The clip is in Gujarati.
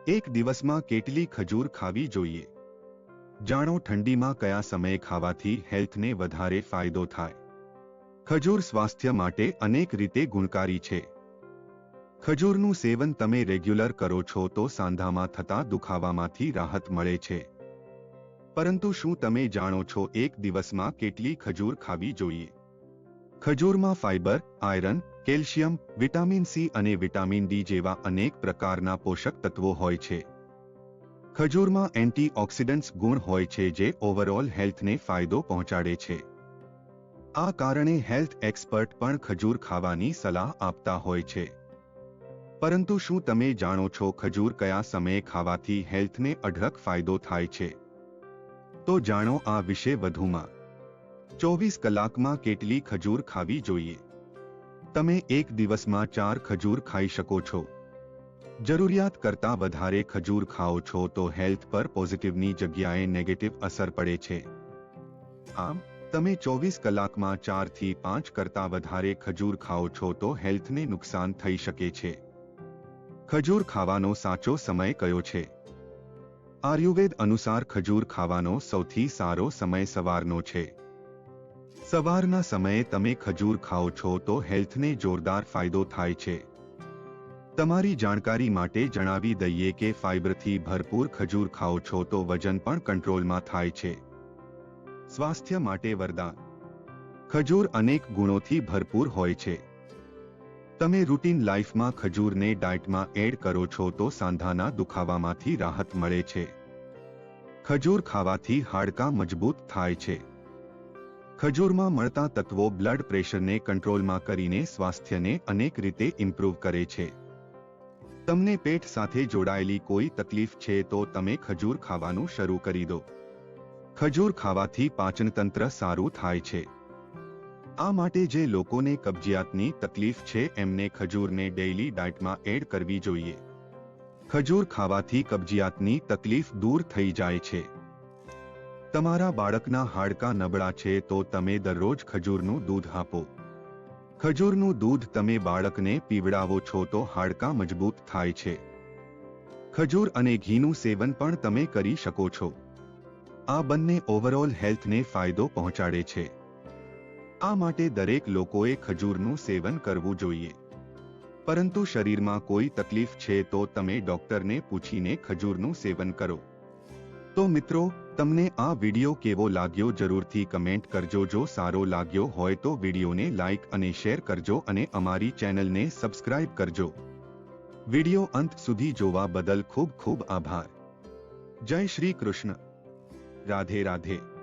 એક દિવસમાં કેટલી ખજૂર ખાવી જોઈએ? જાણો ઠંડીમાં કયા સમયે ખાવાથી હેલ્થને વધારે ફાયદો થાય. ખજૂર સ્વાસ્થ્ય માટે અનેક રીતે ગુણકારી છે. ખજૂરનું સેવન તમે રેગ્યુલર કરો છો તો સાંધામાં થતા દુખાવામાંથી રાહત મળે છે. પરંતુ શું તમે જાણો છો એક દિવસમાં કેટલી ખજૂર ખાવી જોઈએ? ખજૂરમાં fibre, iron, calcium, vitamin C અને વિટામિન ડી જેવા અનેક પ્રકારના પોષક તત્વો હોય છે. ખજૂરમાં એન્ટીઓક્સિડન્ટ્સ ગુણ હોય છે જે ઓવરઓલ હેલ્થને ફાયદો પહોંચાડે છે. આ કારણે હેલ્થ એક્સપર્ટ પણ ખજૂર ખાવાની સલાહ આપતા હોય છે. પરંતુ શું તમે જાણો છો ખજૂર કયા સમયે ખાવાથી હેલ્થને અઢળક ફાયદો થાય છે? તો જાણો આ વિશે વધુમાં. 24 કલાકમાં કેટલી ખજૂર ખાવી જોઈએ? તમે એક દિવસમાં 4 ખજૂર ખાઈ શકો છો. જરૂરિયાત કરતાં વધારે ખજૂર ખાઓ છો તો હેલ્થ પર પોઝિટિવની જગ્યાએ નેગેટિવ અસર પડે છે. આમ તમે 24 કલાકમાં 4 થી 5 કરતાં વધારે ખજૂર ખાઓ છો તો હેલ્થને નુકસાન થઈ શકે છે. ખજૂર ખાવાનો સાચો સમય કયો છે? આયુર્વેદ અનુસાર ખજૂર ખાવાનો સૌથી સારો સમય સવારનો છે. સવારના સમયે તમે ખજૂર ખાઓ છો તો હેલ્થને જોરદાર ફાયદો થાય છે. તમારી જાણકારી માટે જણાવી દઈએ કે ફાઇબરથી ભરપૂર ખજૂર ખાઓ છો તો વજન પણ કંટ્રોલમાં થાય છે. સ્વાસ્થ્ય માટે વરદાન. ખજૂર અનેક ગુણોથી ભરપૂર હોય છે. તમે રૂટીન લાઈફમાં ખજૂરને ડાયટમાં એડ કરો છો તો સાંધાના દુખાવામાંથી રાહત મળે છે. ખજૂર ખાવાથી હાડકાં મજબૂત થાય છે. ખજૂરમાં મળતા તત્વો બ્લડ પ્રેશરને કંટ્રોલમાં કરીને સ્વાસ્થ્યને અનેક રીતે ઇમ્પ્રૂવ કરે છે. તમને પેટ સાથે જોડાયેલી કોઈ તકલીફ છે તો તમે ખજૂર ખાવાનું શરૂ કરી દો. ખજૂર ખાવાથી પાચનતંત્ર સારું થાય છે. આ માટે જે લોકોને કબજિયાતની તકલીફ છે એમને ખજૂરને ડેઇલી ડાયટમાં એડ કરવી જોઈએ. ખજૂર ખાવાથી કબજિયાતની તકલીફ દૂર થઈ જાય છે. તમારા બાળકના હાડકાં નબળા છે તો તમે દરરોજ ખજૂરનું દૂધ આપો. ખજૂરનું દૂધ તમે બાળકને પીવડાવો છો તો હાડકાં મજબૂત થાય છે. ખજૂર અને ઘીનું સેવન પણ તમે કરી શકો છો. આ બંને ઓવરઓલ હેલ્થને ફાયદો પહોંચાડે છે. આ માટે દરેક લોકોએ ખજૂરનું સેવન કરવું જોઈએ. પરંતુ શરીરમાં કોઈ તકલીફ છે તો તમે ડોક્ટરને પૂછીને ખજૂરનું સેવન કરો. તો મિત્રો, તમને આ વિડિયો કેવો લાગ્યો જરૂરથી કમેન્ટ કરજો. જો સારો લાગ્યો હોય તો વિડિયોને લાઇક અને શેર કરજો અને અમારી ચેનલને સબસ્ક્રાઇબ કરજો. વિડિયો અંત સુધી જોવા બદલ ખૂબ ખૂબ આભાર. જય શ્રી કૃષ્ણ. રાધે રાધે.